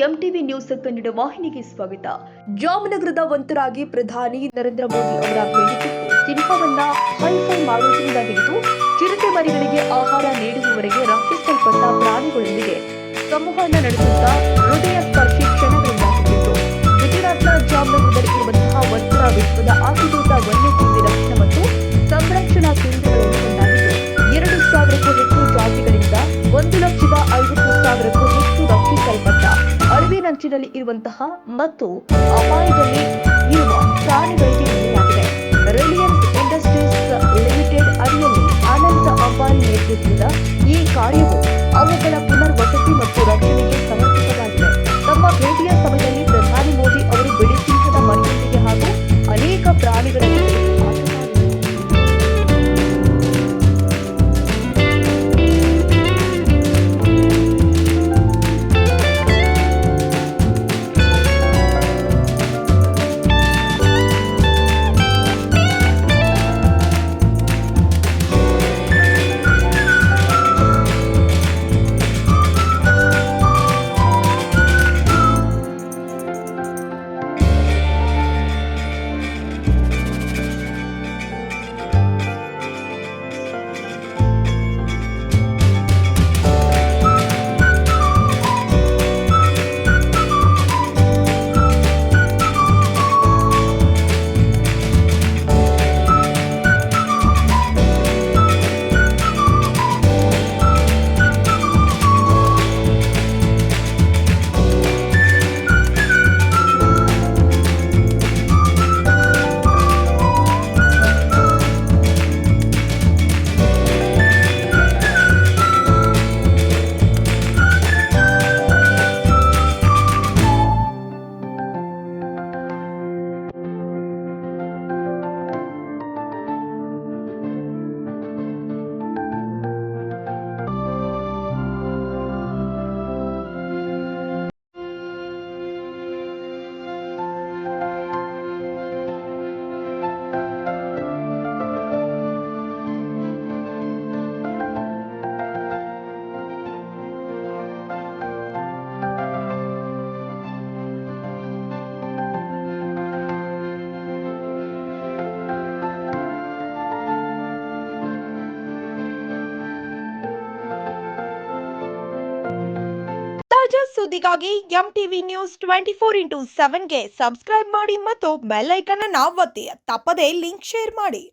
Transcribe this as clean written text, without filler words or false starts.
MTV news Kannada ವಾಹಿನಿಗೆ ಸ್ವಾಗತ. ಜಾಮನಗರದ ವಂತರಾಗಿ ಪ್ರಧಾನಿ ನರೇಂದ್ರ ಮೋದಿ ಅವರ ಭೇಟಿಗೂ ಸಿನಿಮಾವನ್ನ ಹೈಫೈ ಮಾಡುವುದರಿಂದ ಹಿಡಿದು ಚಿರತೆ ಮರಿಗಳಿಗೆ ಆಹಾರ ನೀಡುವವರೆಗೆ ರಕ್ಷಿಸಲ್ಪಟ್ಟ ಪ್ರಾಣಿಗಳೊಂದಿಗೆ ಸಂವಹನ ನಡೆಸುತ್ತಾ ಹೃದಯ ಸ್ಪರ್ಶಿ ಕ್ಷಣಗಳಿಂದಾಗಿತ್ತು. ಗುಜರಾತ್ನ ಜಾಮನಗರದಲ್ಲಿ ಇರುವಂತಹ ವಂತರ ವಿಶ್ವದ ಅತಿದೊಡ್ಡ ವನ್ಯಜೀವಿ ರಕ್ಷಣಾ ಮತ್ತು ಸಂರಕ್ಷಣಾ ಕೇಂದ್ರಗಳಲ್ಲಿ ಒಂದಾಗಿದ್ದು 2,000ಕ್ಕೂ ಹೆಚ್ಚು ಜಾತಿಗಳಿಂದ 1,50,000ಕ್ಕೂ ಹೆಚ್ಚು ರಕ್ಷಿಸಲ್ಪಟ್ಟ ಅರಿವಿನಂಚಿನಲ್ಲಿ ಇರುವಂತಹ ಮತ್ತು ಅಪಾಯದಲ್ಲಿ ಇರುವ ಪ್ರಾಣಿಗಳಿಗೆ ನೀಡಲಾಗಿದೆ. ರಿಲಯನ್ಸ್ ಇಂಡಸ್ಟ್ರೀಸ್ ಲಿಮಿಟೆಡ್ ಅಡಿಯಲ್ಲಿ ಅನಂತ ಅಂಬಾನಿ ನೇತೃತ್ವದ ಈ ಕಾರ್ಯವು ಅವುಗಳ ಪುನರ್ವಸತಿ ಮತ್ತು ರಕ್ಷಣೆಗೆ ಸಮರ್ಪಿತವಾಗಿದೆ. ತಮ್ಮ ಭೇಟಿಯ ಸಮಯದಲ್ಲಿ ಪ್ರಧಾನಿ ಮೋದಿ ಅವರು ಬಿಳಿ ಸಿಂಹದ ಮರಿಯೊಂದಿಗೆ ಹಾಗೂ ಅನೇಕ ಪ್ರಾಣಿಗಳಲ್ಲಿ ತಾಜಾ ಸುದ್ದಿಗಾಗಿ ಎಂಟಿವಿ ನ್ಯೂಸ್ 24x7ಗೆ ಸಬ್ಸ್ಕ್ರೈಬ್ ಮಾಡಿ ಮತ್ತು ಬೆಲ್ ಐಕಾನ್ ಅನ್ನು ಒತ್ತಿ. ತಪ್ಪದೇ ಲಿಂಕ್ ಶೇರ್ ಮಾಡಿ.